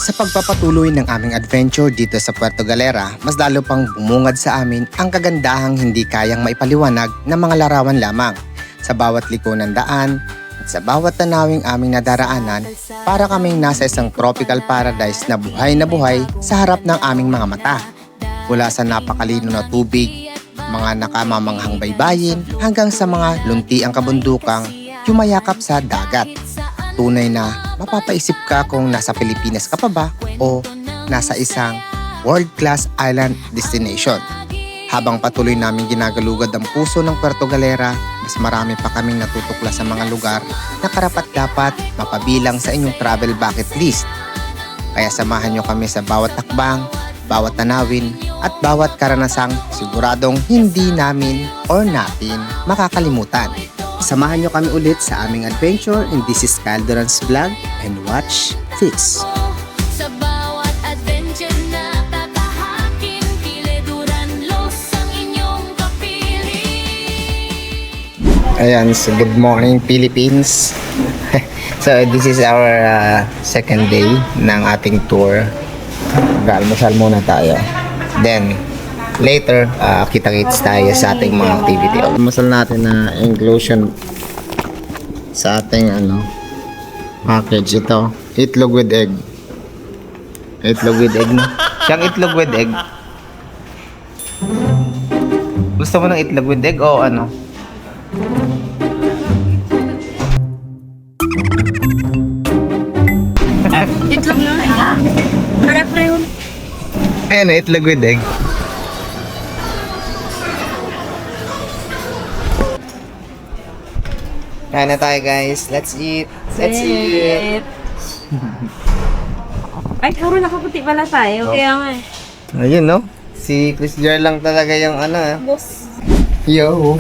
Sa pagpapatuloy ng aming adventure dito sa Puerto Galera, mas lalo pang bumungad sa amin ang kagandahang hindi kayang maipaliwanag ng mga larawan lamang. Sa bawat liko ng daan at sa bawat tanawing aming nadaraanan, para kaming nasa isang tropical paradise na buhay sa harap ng aming mga mata. Mula sa napakalino na tubig, mga nakamamanghang baybayin hanggang sa mga luntiang kabundukang yumayakap sa dagat. Tunay na mapapaisip ka kung nasa Pilipinas ka pa ba o nasa isang world-class island destination. Habang patuloy namin ginagalugad ang puso ng Puerto Galera, mas marami pa kaming natutukla sa mga lugar na karapat-dapat mapabilang sa inyong travel bucket list. Kaya samahan nyo kami sa bawat takbang, bawat tanawin at bawat karanasang siguradong hindi namin or natin makakalimutan. Samahan nyo kami ulit sa aming adventure in This is Calderon's Vlog and watch this. Sa bawat adventure na tatahakin, Kileduran Los ang inyong kapiling. Ayan, so good morning Philippines. So this is our second day ng ating tour. Mag-almusal muna tayo. Then later, kita-kits tayo sa ating mga activity. Almusal natin na inclusion sa ating package. Ito, itlog with egg. Itlog with egg na. Siyang itlog with egg. Gusto mo ng itlog with egg o ano? Itlog na. Harap na yun. Ayan na, itlog with egg. Kaya na tayo guys. Let's eat. Let's eat. Ay, puro nakaputi pala tayo. Kaya nga eh. Ayun no. Si Chris Jar lang talaga yung Boss. Yo.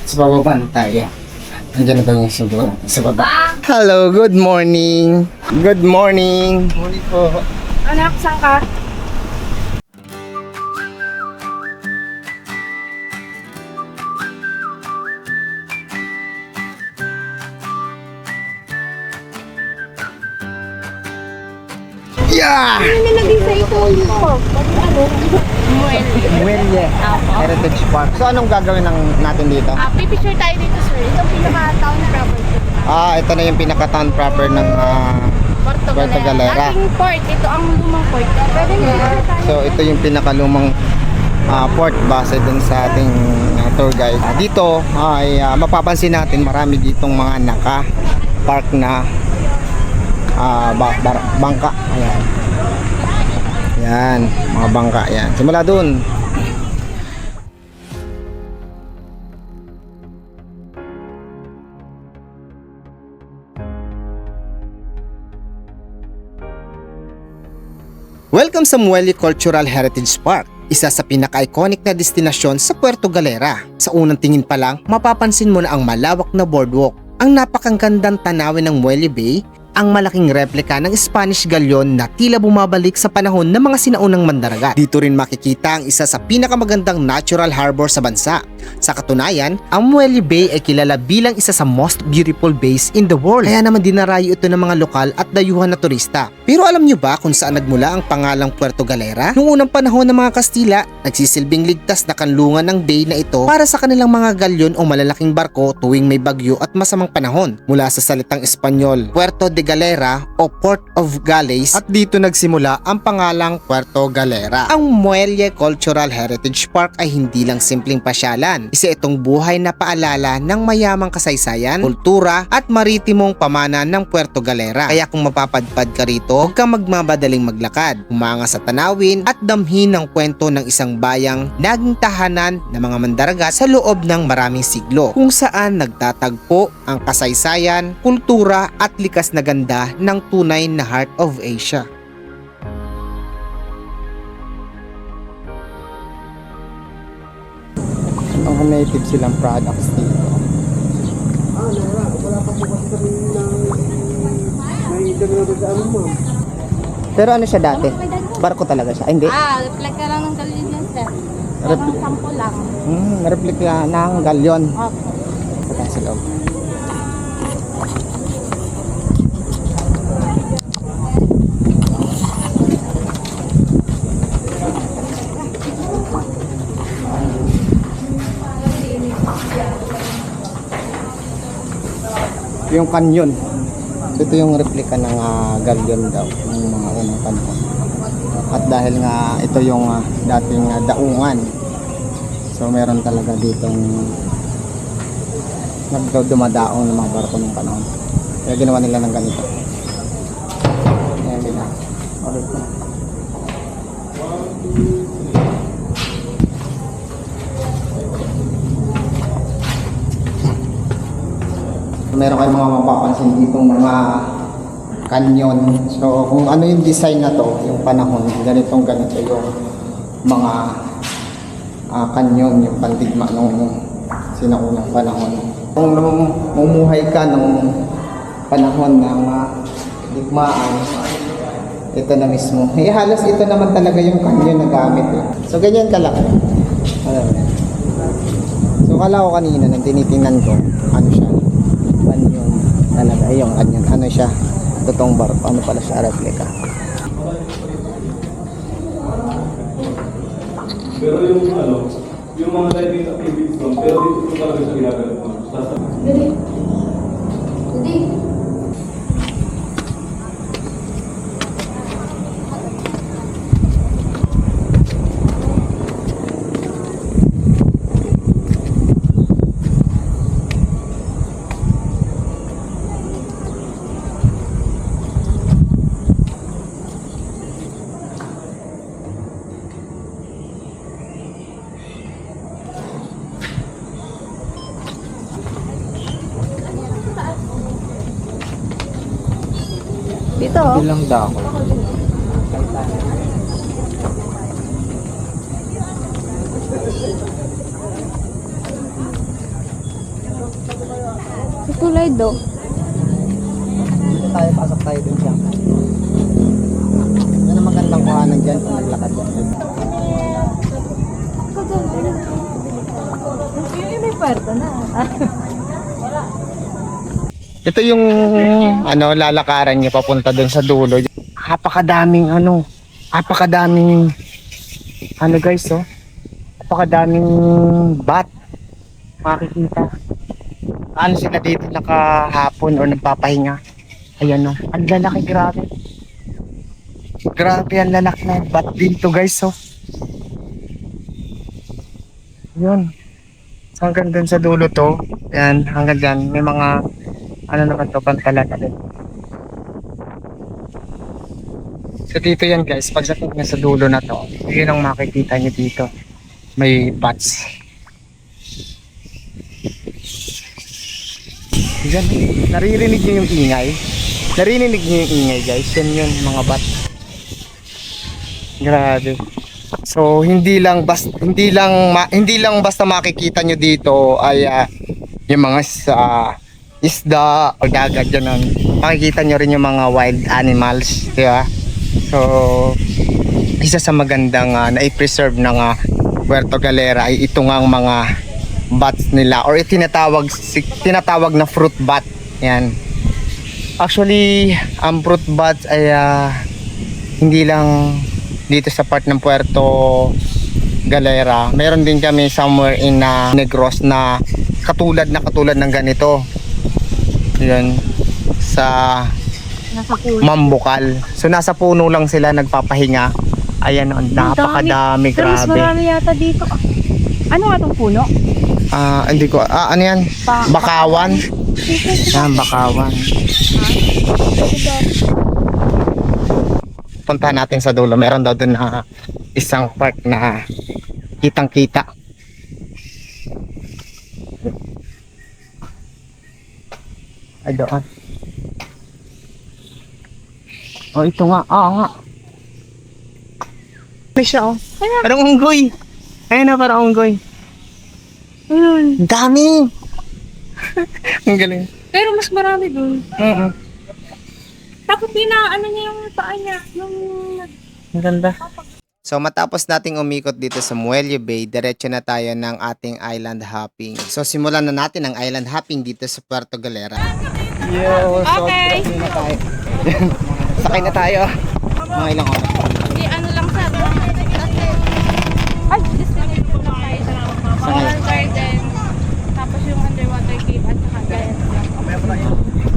Sa bababa na tayo. Andiyan na tayo sa baba. Hello, good morning. Good morning. Morning po. Anak, saan ka? Yeah! Ano nilagay sa ito? Ano? Muelle Heritage Park. So anong gagawin natin dito? Pipicture tayo dito, sir. Ito ang pinaka-town property. Ito na yung pinaka-town proper ng Puerto Galera. Ating port. Ito ang lumang port. Pwede nyo tayo. So ito yung pinakalumang port base dun sa ating tour guide. Dito ay mapapansin natin marami ditong mga naka-park na bangka. Ayan. Yan, mga bangka yan. Simula dun. Welcome sa Muelle Cultural Heritage Park, isa sa pinaka-iconic na destinasyon sa Puerto Galera. Sa unang tingin pa lang, mapapansin mo na ang malawak na boardwalk, ang napakagandang tanawin ng Muelle Bay, ang malaking replika ng Spanish galyon na tila bumabalik sa panahon ng mga sinaunang mandaragat. Dito rin makikita ang isa sa pinakamagandang natural harbor sa bansa. Sa katunayan, ang Muelle Bay ay kilala bilang isa sa most beautiful bays in the world. Kaya naman dinarayo ito ng mga lokal at dayuhan na turista. Pero alam nyo ba kung saan nagmula ang pangalang Puerto Galera? Noong unang panahon ng mga Kastila, nagsisilbing ligtas na kanlungan ng bay na ito para sa kanilang mga galyon o malalaking barko tuwing may bagyo at masamang panahon. Mula sa salitang Espanyol, Puerto de Galera o Port of Galleys, at dito nagsimula ang pangalang Puerto Galera. Ang Muelle Cultural Heritage Park ay hindi lang simpleng pasyalan. Isa itong buhay na paalala ng mayamang kasaysayan, kultura at maritimong pamana ng Puerto Galera. Kaya kung mapapadpad ka rito, huwag kang magmamadaling maglakad. Humanga sa tanawin at damhin ng kwento ng isang bayang naging tahanan ng mga mandaragat sa loob ng maraming siglo, kung saan nagtatagpo ang kasaysayan, kultura at likas na ganda ng tunay na Heart of Asia. Mga native silang products dito. Wala pa po kasi kami may doon sa ano, ma'am. Pero ano siya dati? Barko talaga siya? Ay, hindi. Replika lang ng galyon yan, sir. Parang sample lang. Replika ng galyon. Opo. Punta sa loob. yung canyon. So, ito yung replika ng galleon daw ng mga unang panahon. At dahil nga ito yung dating daungan, so meron talaga ditong dumadaong ng mga barko ng panahon. Kaya ginawa nila ng ganito. Ayan nila. Ulit na. Meron kayong mga mapapansin ditong mga canyon. So kung ano yung design na to, yung panahon, ganito yung mga canyon, yung pandigma nung sinaunang panahon. Kung namumuhay ka nung panahon ng digmaan, ito na mismo. Halos ito naman talaga yung canyon na gamit. So ganyan kalaki. So kala ko kanina nang tinitingnan ko, ano siya? Canyon talaga. Yung canyon. Ano siya? Totoong barko. Ano pala siya? Replica. Pero yung yung mga diving activities doon, pero dito talaga sa ginagawa mo. Hindi. Dito. Bilang dako. Kulay do. Pasok tayo dun siya. Yan ang magandang kuhanan dyan kung naglakad dyan. Yung may puerto na. Ito yung lalakaran niya papunta dun sa dulo. Napakadaming guys, oh. Napakadaming bat. Makikita. Ano sila dito nakahapon o nagpapahinga. Ayan, oh. Ang lalaki, grabe. Grabe ang lalaki na bat dito, guys, oh. Yun. So, hanggang dun sa dulo to. Ayan, hanggang dyan. May mga naman to, pantalata din. So dito yan guys, pagdating nga sa dulo na to, yun ang makikita nyo dito. May bats. Yan, naririnig nyo yung ingay. Naririnig nyo yung ingay guys, yan yun, mga bats. Grabe. So hindi lang basta makikita nyo dito ay yung mga isda o dagat dyan ang makikita nyo rin yung mga wild animals, di ba? So isa sa magandang na-preserve ng Puerto Galera ay ito nga ang mga bats nila or tinatawag na fruit bat. Yan. Actually, ang fruit bats ay hindi lang dito sa part ng Puerto Galera. Meron din kami somewhere in Negros na katulad ng ganito. Yan, sa Mambukal. So nasa puno lang sila nagpapahinga. Ayan, napakadami, Pero mas grabe. marami yata dito. Ano nga itong puno? Hindi ko, ano yan? Bakawan. Bakawan. Puntahan natin sa dulo. Meron daw dun isang park na kitang-kita. Ay, doon. Oh, ito nga. Nga. Ano siya, oh. Parang unggoy. Ayun na, parang unggoy. Ayun. Dami. Ang galing. Pero mas marami dun. Tapos ano niya yung paa niya. Ang ganda. So matapos nating umikot dito sa Muelle Bay, diretso na tayo ng ating island hopping. So simulan na natin ang island hopping dito sa Puerto Galera. Yo, so Okay. na tayo. Sakay na tayo. Mga ilang oras. Hindi, ano lang sa ay, destination lang tayo sa Coral Garden. Tapos yung underwater cave at saka Giant Rock.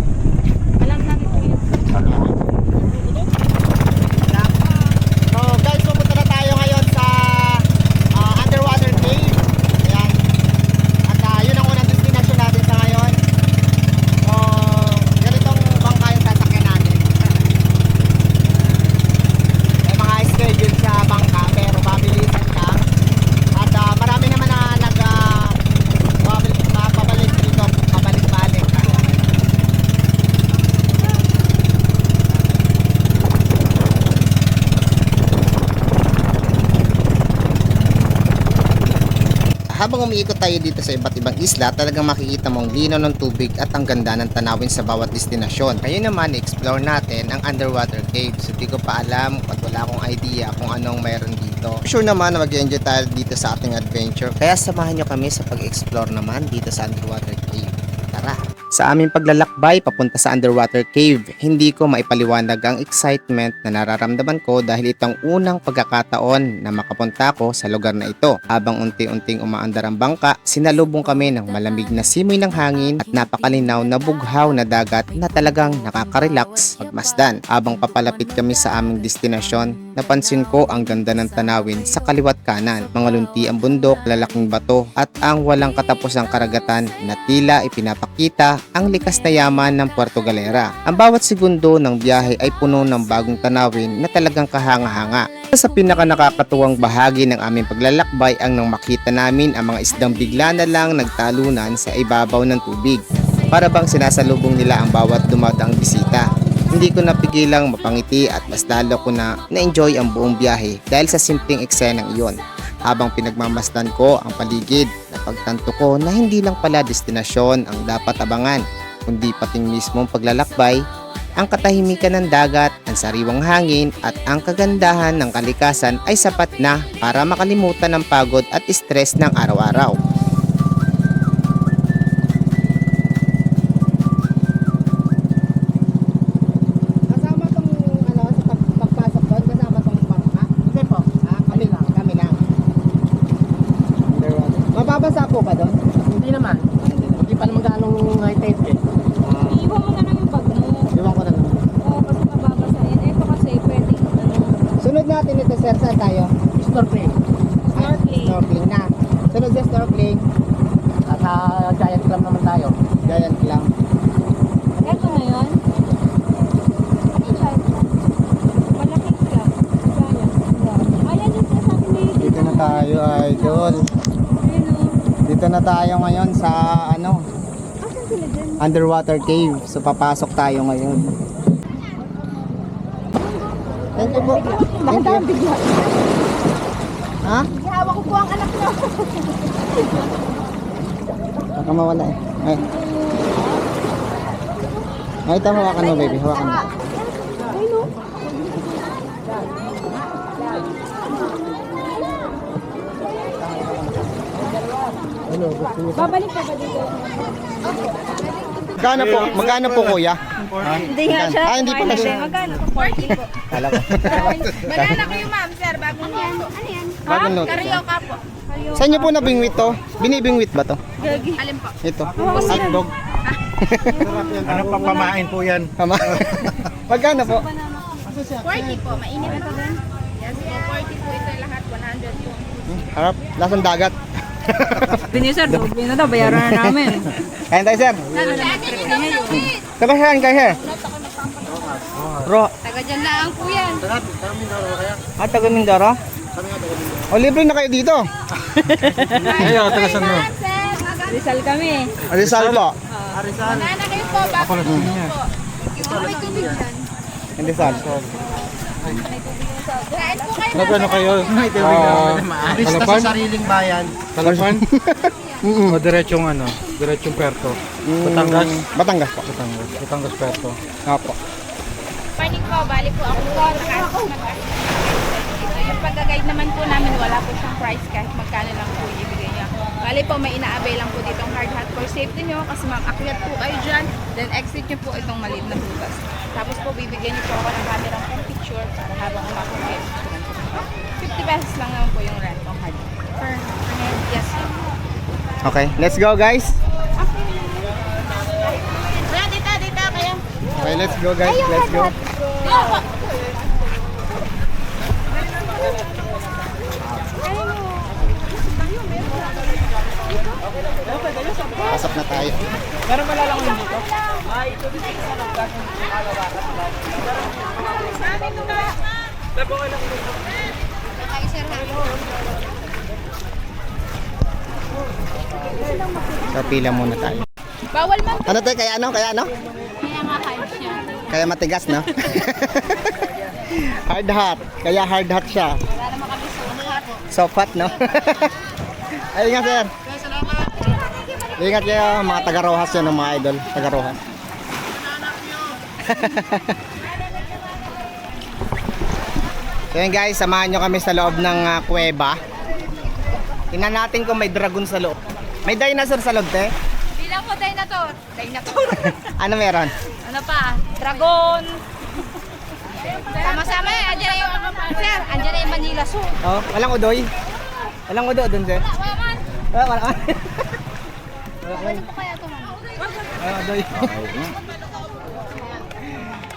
habang umiikot tayo dito sa iba't ibang isla, talagang makikita mo ang linaw ng tubig at ang ganda ng tanawin sa bawat destinasyon. Ngayon naman, explore natin ang underwater cave. So di ko pa alam at wala akong idea kung anong mayroon dito. Sure naman na mag-enjoy tayo dito sa ating adventure. Kaya samahan nyo kami sa pag-explore naman dito sa underwater cave. Tara! Sa aming paglalakbay papunta sa underwater cave, hindi ko maipaliwanag ang excitement na nararamdaman ko dahil itong unang pagkakataon na makapunta ko sa lugar na ito. Habang unti-unting umaandar ang bangka, sinalubong kami ng malamig na simoy ng hangin at napakalinaw na bughaw na dagat na talagang nakaka-relax pagmasdan. Habang papalapit kami sa aming destinasyon, napansin ko ang ganda ng tanawin sa kaliwat kanan, mga lunti ang bundok, lalaking bato at ang walang katapusang karagatan na tila ipinapakita ang likas na yaman ng Puerto Galera. Ang bawat segundo ng biyahe ay puno ng bagong tanawin na talagang kahanga-hanga. Sa pinaka nakakatuwang bahagi ng aming paglalakbay ang nang makita namin ang mga isdang bigla na lang nagtalunan sa ibabaw ng tubig. Para bang sinasalubong nila ang bawat dumadaang bisita. Hindi ko napigilang mapangiti at mas lalo ko na na-enjoy ang buong biyahe dahil sa simpleng eksenang iyon. Habang pinagmamasdan ko ang paligid, napagtanto ko na hindi lang pala destinasyon ang dapat abangan, kundi pating mismong paglalakbay, ang katahimikan ng dagat, ang sariwang hangin at ang kagandahan ng kalikasan ay sapat na para makalimutan ang pagod at stress ng araw-araw. Kasama tong sa pagpasok doon, kasama tong bangka? Hindi po. Kami lang. Mababasa po ba doon? Hindi naman. Hindi pa naman ganong high tide eh. Iiwan mo na lang yung bag mo. Iwan ko na naman. Oo, kasi mababasahin. Ito kasi pwedeng Sunod natin ito, sir. Saan tayo? Snorkeling. snorkeling. Snorkeling na. Sunod sa snorkeling, At sa giant clam naman tayo. giant lang. Ito na yun. Malaking ka. Ayan yung sinasabi ni Dito na tayo, idol. Dito na tayo ngayon sa Asan sila dyan? underwater cave. So papasok tayo ngayon. Thank you po. Thank you. Bigla. Ha? Ihawak ko po ang anak niyo. Baka mawala eh. Ay. Ay, ito hawakan mo, baby. Hawakan mo. Ay, no. Babalik ka ba dito? Magkano po, kuya? Hindi nga siya. Ah, hindi pala siya. Magkano? 40 po. Kala ko. Banana kayo, ma'am, sir. Bagong luto. Ano yan? Bagong luto. Karyoka po. Saan niyo po nabingwit to? Binibingwit ba to? Alin po? Ito. Hotdog. Ano pa pamain po yan? Tama. Magkano po? 40 po. Mainit na to din. Yes po, 40 po ito lahat. 100 po. Harap. Lasang dagat. Bini sir, doble na daw. Bayaran na namin. Kain tayo, sir. Taga saan kayo, sir? Bro. Taga dyan lang po yan. Ah, taga Mindoro? O, libre na kayo dito. Ayaw, taga saan mo? Rizal kami. Rizal po. Banana kayo po. Ako na po. May tubig yan. Rizal. Kain po kayo. Nagano kayo? Alis na sa sariling bayan. Talapan? O diretsong diretsong Puerto. Batangas? Batangas po. Batangas Puerto. Opo. Morning po, bali po ako po. Dito yung pag-guide naman po namin, wala po siyang price kahit magkano lang po ibigay niya. Bali po, may inaabay lang po ditong hard hat for safety nyo kasi mag-akyat po kayo dyan, then exit nyo po itong maliit na butas. Tapos po, bibigyan nyo po ako ng camera pang picture para habang umakot kayo. 50 pesos lang naman po yung rent ng hard hat. Per head, yes po. Okay, let's go, guys. Kuya, dito kayo. Okay, let's go, guys. Let's go. Pasok na tayo. Meron malalangoy dito? So, pila muna tayo. Bawal man. Ano tayo? Kaya ano? Kaya nga kayo siya. Kaya matigas, no? Hard hat. Kaya hard hat siya. Wala naman kami suhat. Soft hat, no? Ay, ingat sir. Ingat kayo mga taga-Rojas yan, mga idol. Taga-Rojas. So yun guys, samahan nyo kami sa loob ng kuweba. Tingnan natin kung may dragon sa loob. May dinosaur sa loob, te? Bilang po dinosaur. Dinosaur. Ano meron? Ano pa? Dragon. Sama-sama eh. Andiyan na yung, sir, andiyan na yung Manila Zoo. Oh, walang udoy. Walang udo doon, sir. Wala man. Wala. Ano po kaya ito, ma'am? Walang udoy.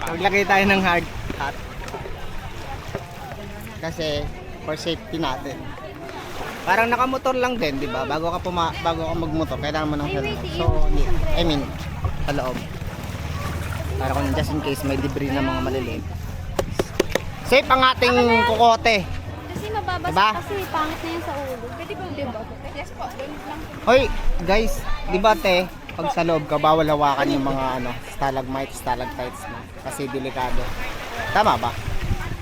Maglagay tayo ng hard hat. Kasi for safety natin. Parang nakamotor lang din, di ba? Bago ka magmotor, kailangan mo ng helmet. So, sa loob. Para kung just in case may debris na mga maliliit. Safe ang ating kukote. Kasi mababasa Diba? kasi pangit na yan sa ulo. Pwede ba? Diba? Yes po. Doon lang. Hoy, guys, di ba te, pag sa loob ka, bawal hawakan yung mga stalagmites, stalactites na. Kasi delikado. Tama ba?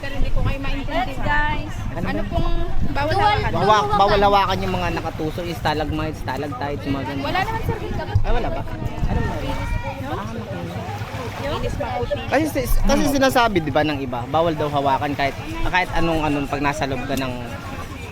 Pero hindi ko kayo maintindihan. Guys. Ano pong bawal hawakan? Bawal hawakan yung mga nakatuso, yung stalagmites, stalactites, mga ganun. Wala naman sir dito. Ay, wala ba? Ano ba? Inis maputi. Kasi sinasabi, di ba, ng iba, bawal daw hawakan kahit anong pag nasa loob ka ng...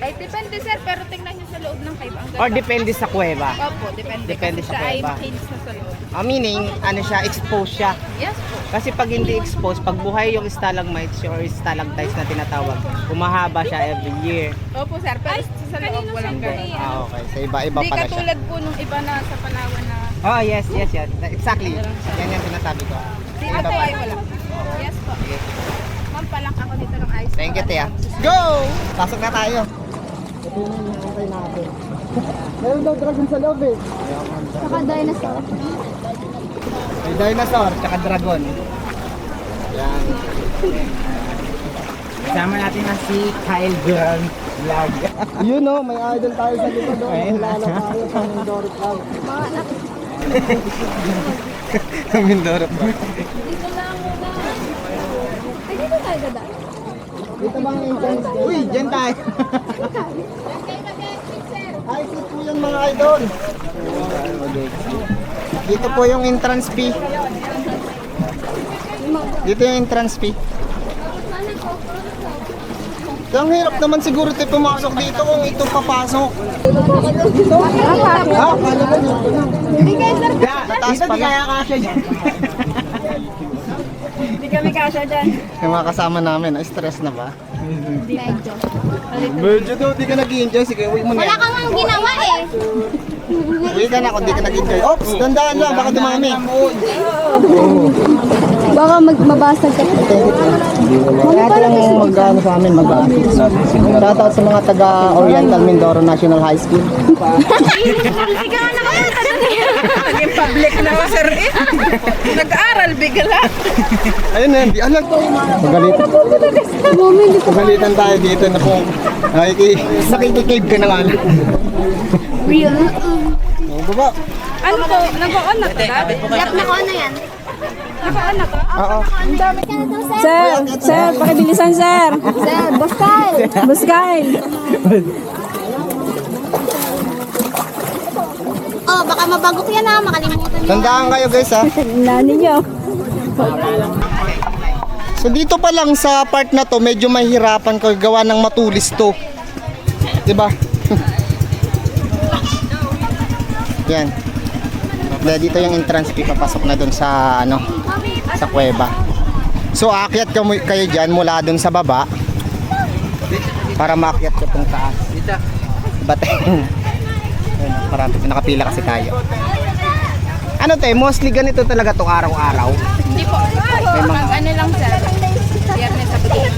Ay, depende sir, pero tingnan nyo sa loob ng cave. Ang Or ganda. depende sa kuweba. Opo, depende. Depende Kasi sa siya ay kuweba. makinis na sa loob. Meaning, siya, exposed siya. Yes po. Kasi pag hindi exposed, pag buhay yung stalagmites or stalactites na tinatawag, humahaba siya every year. Opo sir, pero sa loob walang ganun. Okay. So iba-iba Hindi pala siya. katulad po nung iba na sa Palawan na Oh, yes. Exactly. Yan yung sinasabi ko. dito po ay wala. Yes po. Ma'am, palak ako dito ng ice. Thank you, Tia. Go! Pasok na tayo. Meron daw dragon sa loob eh. Saka dinosaur. May dinosaur, tsaka dragon. Yan. Kasama natin na si Kyle Grant Vlog. Yun o, may idol tayo sa likod o. Lalo tayo sa Mindoro Vlog. Mindoro Vlog. Dito lang muna. Ay, dito tayo dadaan. Dito bang entrance? Uy, dyan tayo. Ay, dito po yan mga idol. Dito po yung entrance fee. Dito yung entrance fee. So, ang hirap naman siguro tayo pumasok dito kung ito papasok. Ha? Kala ko dito lang. Nataas pa lang. Hindi kami kasya dyan. Yung mga kasama namin, stress na ba? Medyo. Medyo daw, di ka nag-enjoy. Sige, uwi mo na. Wala kang ang ginawa eh. Uwi ka na kung di ka nag-enjoy. Ops, dandaan lang, baka dumami. Baka mabasag ka. Kaya lang yung mag-ano sa amin, shoutout sa mga taga Oriental Mindoro National High School. Sigaw na kayo. Naging public na ako sir eh. Nag-aaral bigla. Ayun na, di alam ko. Pagalitan tayo dito na kung nakikicave ka na nga. Real. Baba. Ano po? Nag-on na to dati? Yak na ko na yan. Nag-on na to? Oo. Ang dami ka na daw, sir. Sir, pakibilisan sir. Sir, Buskay. Buskay. Oh, baka mabagok yan ha. Makalimutan niyo. Tandaan kayo guys ha. Nani nyo. So dito pa lang sa part na to, medyo mahirapan ko gawa ng matulis to. 'Di ba? Yan. Dito yung entrance fee, papasok na doon sa sa kuweba. So aakyat kayo diyan mula doon sa baba para maakyat ka tong taas. Dito. Bate. Marami nakapila kasi tayo. Ano te, mostly ganito talaga to araw-araw. Hindi po. Pag ano lang sir. Biyernes sa Bukit.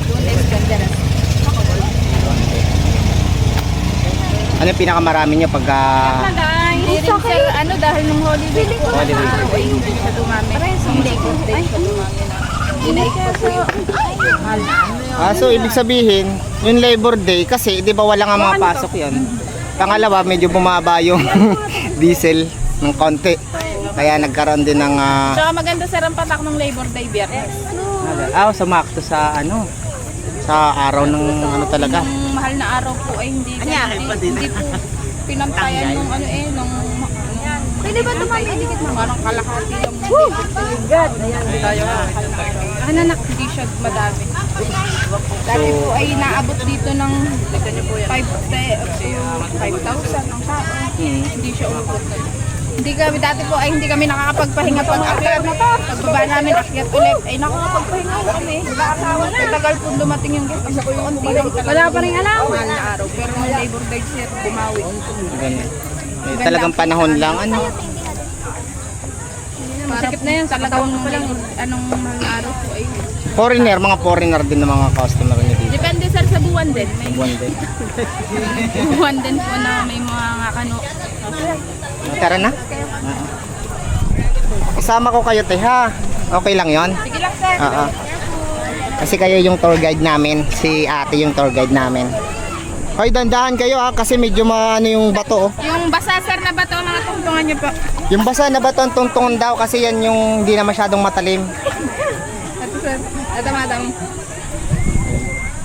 Lunes, Gandaras. Ano yung pinakamarami nyo pagka... Hindi rin sir, ano dahil nung holiday po. Holiday. Araw ay hindi siya dumami. Hindi ko day siya dumami na. So ibig sabihin, yung Labor Day kasi di ba wala nga mga pasok yon. Pangalawa, medyo bumaba yung diesel ng konti. Kaya nagkaroon din ng... Tsaka maganda sir ang patak ng Labor Day Biyernes. sumakto sa sa araw ng ano talaga. Yung mahal mahal na araw po ay hindi po pinantayan nung pwede ba tumami dikit mo? Parang kalahati lang. Hindi siya madami. Dati po ay naabot dito ng 5,000 ang tao. Hindi siya umabot. Dati po ay hindi kami nakakapagpahinga pag akyat. Pagbaba namin akyat ulit ay nakakapagpahinga kami. Tagal po dumating yung guest. Wala pa rin alam. Mahal na araw. Pero nung Labor Day sir, bumawi. Ganun. Talagang panahon lang, ano? Sikip na yan, sa taon mo lang, anong mahal na araw po ay. Mga foreigner din ng mga customer niyo dito. Depende sir sa buwan din. May Buwan din. buwan din po na may mga Tara na. Isama ko kayo, te, ha? Okay lang yon? Sige lang sir. Oo. Kasi kayo yung tour guide namin. Si ate yung tour guide namin. Hoy, dandahan kayo, ha? Kasi medyo maano yung bato, oh. Yung basa sir na bato ang mga tungtungan niyo po. Yung basa na bato ang tungtungan daw kasi yan yung hindi na masyadong matalim. Ito sir. Ito madam.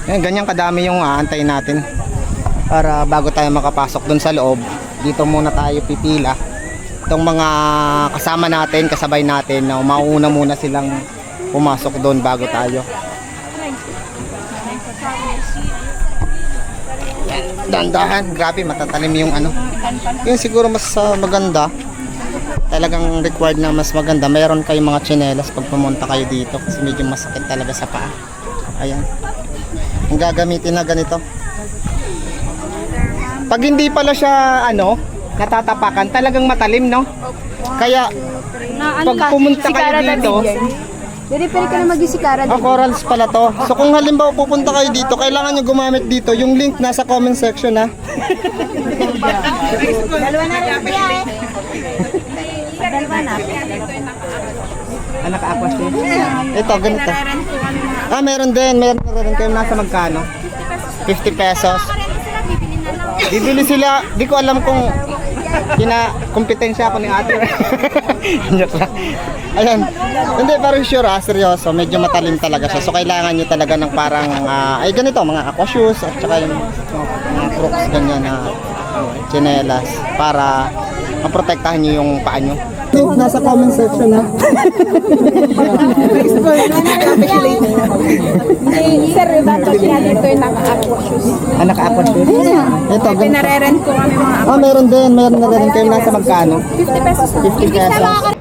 Yan, ganyan kadami yung aantayin natin. Para bago tayo makapasok dun sa loob, dito muna tayo pipila. Itong mga kasama natin, kasabay natin, na mauna muna silang pumasok doon bago tayo. Dandahan, grabe matatalim yung ano. Yun siguro mas maganda. Talagang required na mas maganda. Mayroon kayong mga tsinelas pag pumunta kayo dito kasi medyo masakit talaga sa paa. Ayan. Ang gagamitin na ganito. Pag hindi pala siya natatapakan, talagang matalim, no? Kaya pag pumunta kayo dito, Jadi pwede ka na mag-isikara. corals pala to. So kung halimbawa pupunta kayo dito, kailangan nyo gumamit dito. Yung link nasa comment section, ha? Dalawa na rin siya eh. Dalawa na. Naka-aqua siya. Ito, ganito. Meron din. Meron rin kayo nasa magkano? 50 pesos. Bibili sila. Di ko alam kung kompetensya ako ni ate. Joke lang. Ayan. Hindi, pero sure, seryoso. Medyo matalim talaga siya. So, kailangan nyo talaga ng parang, ganito, mga aqua shoes at saka yung mga crooks, ganyan na tsinelas para maprotektahan nyo yung paa nyo. Nasa comment section, ha? Sir, dapat niya dito yung naka-aqua shoes. Naka-aqua shoes? Ito, ganito. Pinarerent ko kami mga Meron din. Meron na rin kayo nasa magkano? 50 pesos. 50 pesos.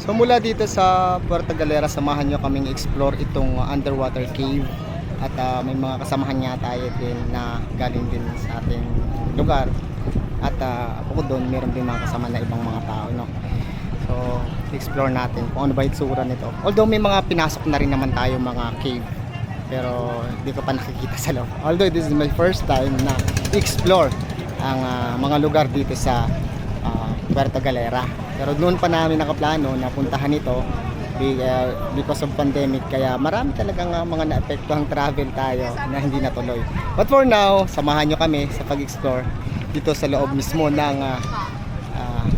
So mula dito sa Puerto Galera, samahan nyo kaming explore itong underwater cave. At may mga kasamahan niya tayo din na galing din sa ating lugar. At bukod doon, meron din mga kasama na ibang mga tao, no? So, explore natin kung ano ba itsura nito. Although may mga pinasok na rin naman tayo mga cave. Pero hindi ko pa nakikita sa loob. Although this is my first time na explore ang mga lugar dito sa Puerto Galera. Pero noon pa namin nakaplano na puntahan ito because of pandemic. Kaya marami talagang mga naapektuhang travel tayo na hindi natuloy. But for now, samahan nyo kami sa pag-explore dito sa loob mismo ng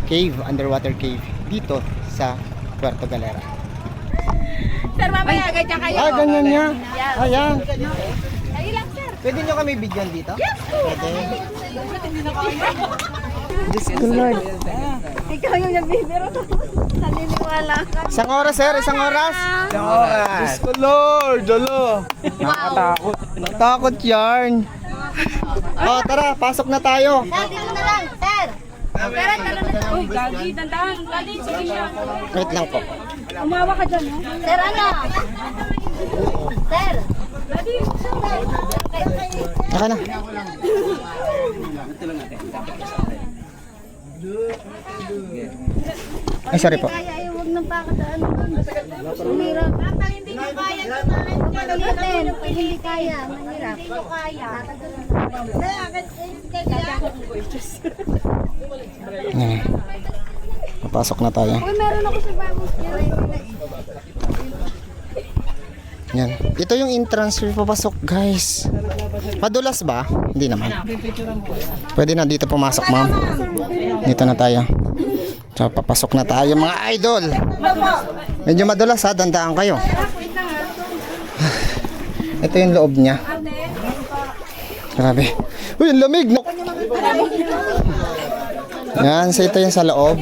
cave, underwater cave dito sa Puerto Galera. Sir, mamaya ganyan kayo. Ganyan niya. Ayan. Ayun lang, sir. Pwede nyo kami bigyan dito? Pwede. Diyos ko Lord. Ikaw yung nabibiro. Naniniwala ka. Isang oras, sir. Isang oras. Isang oras. Diyos ko Lord. Jolo. Nakatakot. Takot yarn. Tara. Pasok na tayo. Sir, dito na lang. Sir. Tara na. Uy, gagi, dandahan. Gagi, sige siya. Wait lang po. Umawa ka dyan, no? Sir, ano? Sir. Naka na. Ay, sorry po. Kaya huwag nang pakadaan. Mahirap. Hindi ko kaya. Hindi kaya. Mahirap. Hindi ko kaya. Papasok na tayo. Uy, meron ako sa bagong Yan. Ito yung entrance papasok, guys. Madulas ba? Hindi naman. Pwede na dito pumasok, ma'am. Dito na tayo. So, papasok na tayo, mga idol. Medyo madulas, ha? Dandaan kayo. Ito yung loob niya. Grabe. Uy, ang lamig. No? Yan, so ito yung sa loob.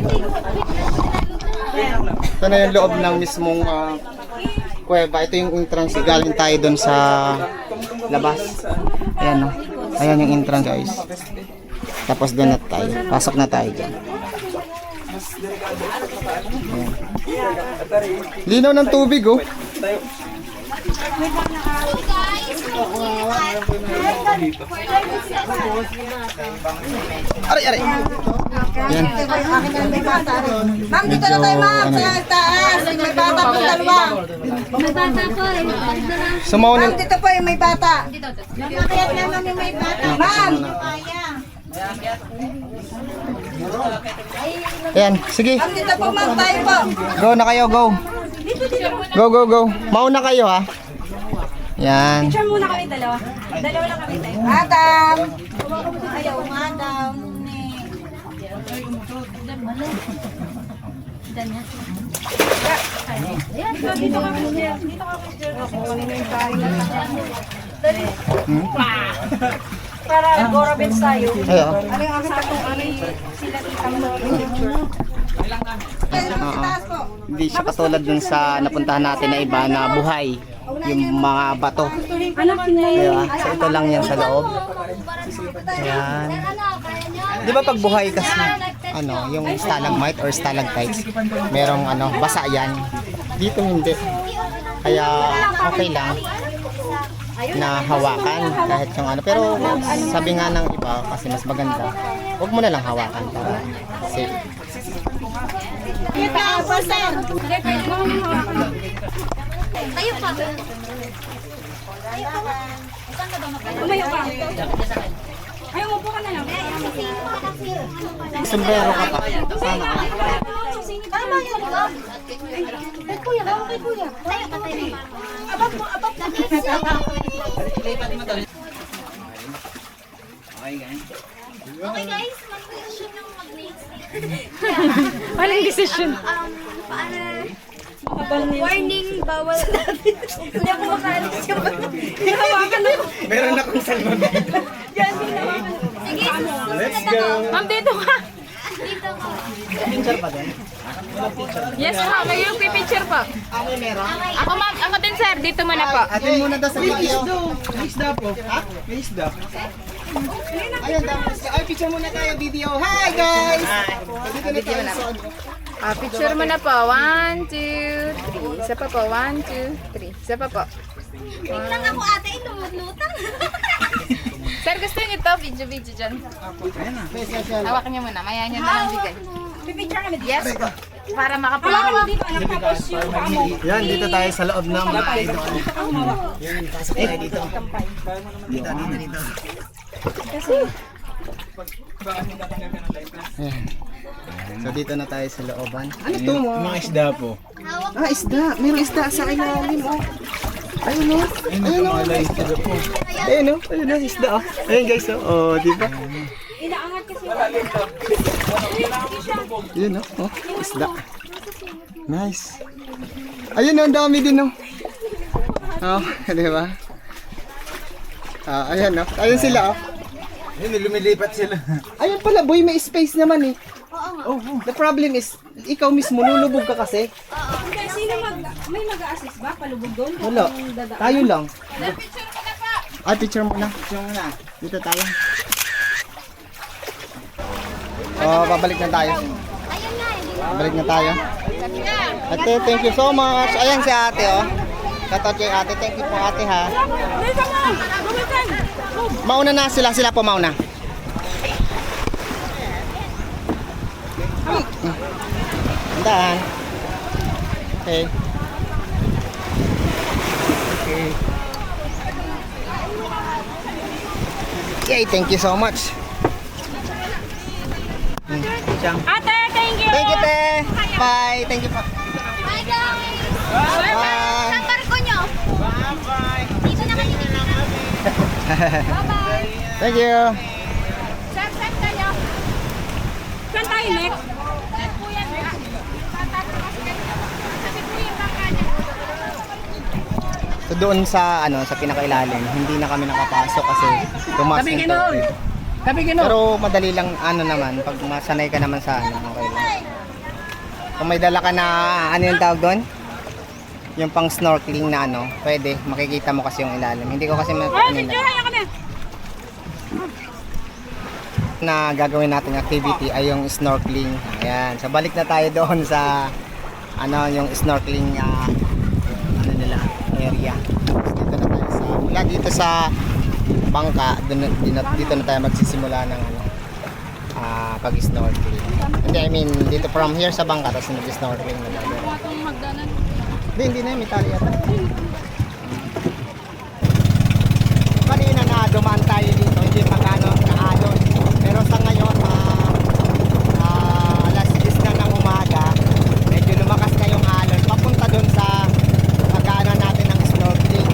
Ito na yung loob ng mismong kuweba. Ito yung entrance. Galing tayo dun sa labas. Ayan, no? Ayan yung entrance, guys. Tapos doon na tayo. Pasok na tayo dyan. Ayan. Linaw ng tubig, oh. Aray, aray. Yan. Ma'am, dito na tayo, ma'am. Sa taas. May bata po dalawa. May bata po eh. Sumaunin. Ma'am, dito po yung may bata. Nakakayat naman yung may bata. Ma'am! Ayan, sige. Ma'am, dito po, ma'am. Tayo po. Go na kayo, go. Go, go, go. Mauna kayo, ha. Yan. Picture muna kami dalawa. Dalawa lang kami tayo. Madam! Ayaw, madam. Dito kami, dito kami. Para Gorabits tayo. Ayo. Ano yung aking tatong ano sila tita mo? Hindi siya katulad dun sa napuntahan natin na iba na buhay. Yung mga bato. Diba? So ito lang yan sa loob. Ayan. Di ba pag buhay kasi, ano, yung stalagmite or stalactites, merong ano, basa yan. Dito hindi. Kaya okay lang na hawakan kahit yung ano. Pero sabi nga ng iba, kasi mas maganda, huwag mo na lang hawakan para safe. Tayo pa. Umayo ka. Ayaw mo po ka na lang. Sombrero ka pa. Sana. Tama yan. Kay kuya, kay kuya. Tayo ka tayo. Abab mo, abab na. Okay guys, mag-decision yung mag-nails. Walang decision. Paano? Warning, bawal. Hindi ako makalis yung hinawakan ako. Meron akong salmon. Sige, let's go. Ma'am, dito ka. Dito ko. Picture pa din? Yes, ma'am. May yung picture po. Ako meron. Ako, ma'am. Ako din, sir. Dito muna po. Atin muna daw sa video. May isda po. Ha? May isda. Ayun, dapat. Ay, picture muna tayo video. Hi guys! Dito na tayo sa Picture muna po. 1, 2, 3. Isa pa po. 1, 2, 3. Isa pa po. Wait lang ako ate, lumutang. Sir, gusto niyo ito? Video dyan. Hawakan niyo muna. Maya niyo na lang bigay. Pipicture kami dito. Yes. Para makapala. Yan, dito tayo sa loob ng mga idol. Yan, pasok tayo dito. Dito. Ayan. So dito na tayo sa looban. Ano to mo? Mga isda po. Ah, isda. Meron isda sa ilalim, oh. Ayun, oh. Ayun, oh. Ayun, oh. Ayun, oh. Isda, oh. Ayun, guys, oh. Oh, di ba? Inaangat kasi. Yun, oh. Oh, isda. Nice. Ayun, oh. Ang dami din, oh. Oh, di ba? Ah, ayan, oh. Ayun sila, oh. Ayun, lumilipat sila. Ayun pala, boy, may space naman, eh. Oh, the problem is, ikaw mismo, lulubog ka kasi. Sino may mag-a-assist ba? Palubog doon? Wala. Tayo lang. Picture muna po. Ah, picture muna. Picture muna. Dito tayo. Oh, babalik na tayo. Ayun nga, hindi Babalik na tayo. Ate, thank you so much. Ayan si ate, oh. Katot yung ate. Thank you po, ate, ha. Mauna na sila. Sila po mauna. Andahan. Okay. Okay. Yay, thank you so much. Ate, thank you. Thank you, te. Bye. Thank you po. Bye guys! Bye. Saan barko nyo? Bye-bye! Dito na kayo dito. Bye-bye! Thank you. Sir, saan kayo? Saan tayo next? Sir po yan. Kasi po yung bangka niya. So doon sa sa pinakailalim, hindi na kami nakapasok kasi tumaas Tabi yung Ginoon! tubig. Tabi Ginoon! Pero madali lang naman pag masanay ka naman sa okay lang. Kung may dala ka na yung tawag doon? Yung pang snorkeling na pwede makikita mo kasi yung ilalim. Hindi ko kasi na gagawin nating activity ay yung snorkeling. Ayan. So balik na tayo doon sa yung snorkeling nila area. Tapos dito na tayo mula dito sa bangka, dito na tayo magsisimula ng pag-snorkeling. Hindi, dito from here sa bangka tapos mag-snorkeling na tayo. Hindi na, may tali yata. Kanina na dumaan tayo dito, hindi pa naalon. Pero sa ngayon, alas 10 na ng umaga, medyo lumakas na yung alon. Papunta dun sa pagkaanan natin ng snorkeling.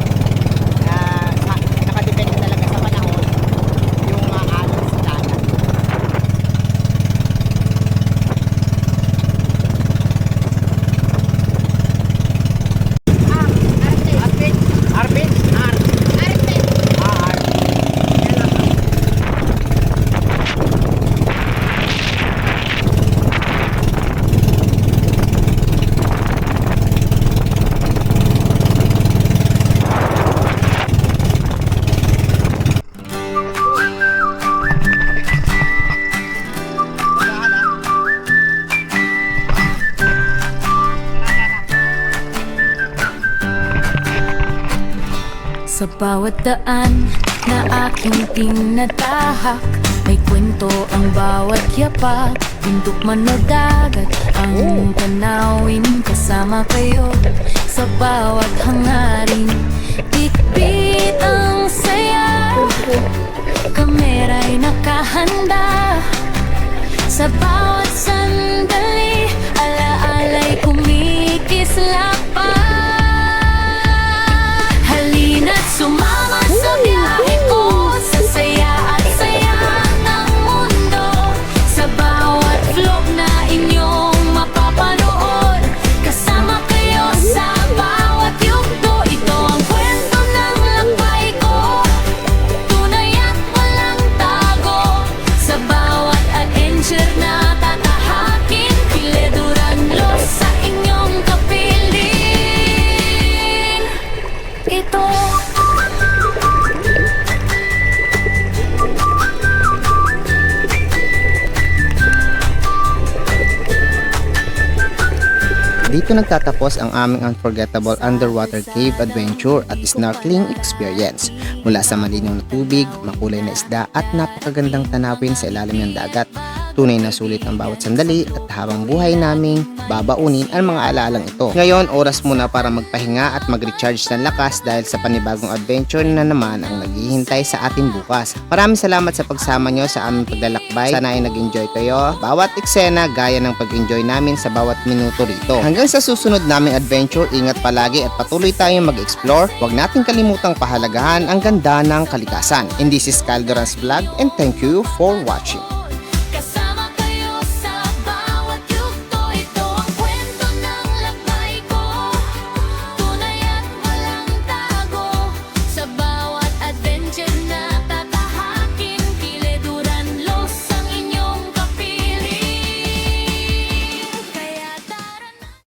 Nakadepende talaga sa panahon yung alon sa dagat. Arpit? Sa bawat daan na aking tinatahak, may kwento ang bawat yapak. Bundok man o dagat, ang tanawin kasama kayo. Sa bawat hangarin, bitbit ang saya. Kamera'y nakahanda. Sa bawat sandali, alaala'y kumikislap pa. Halina't sumama sa biyahe ko, sa saya at saya ng mundo. Sa bawat vlog na inyong mapapanood, kasama kayo sa bawat yugto. Ito ang kwento ng lakbay ko, tunay at walang tago. Sa bawat adventure na tatahakin, pileduran los sa inyong kapiling. Ito Dito nagtatapos ang aming unforgettable underwater cave adventure at snorkeling experience. Mula sa malinaw na tubig, makulay na isda at napakagandang tanawin sa ilalim ng dagat. Tunay na sulit ang bawat sandali at habang buhay naming babaunin ang mga alalang ito. Ngayon, oras muna para magpahinga at mag-recharge ng lakas dahil sa panibagong adventure na naman ang naghihintay sa atin bukas. Maraming salamat sa pagsama nyo sa aming paglalakbay. Sana ay nag-enjoy kayo. Bawat eksena gaya ng pag-enjoy namin sa bawat minuto rito. Hanggang sa susunod naming adventure, ingat palagi at patuloy tayong mag-explore. Huwag nating kalimutang pahalagahan ang ganda ng kalikasan. And this is Calderon's Vlog and thank you for watching.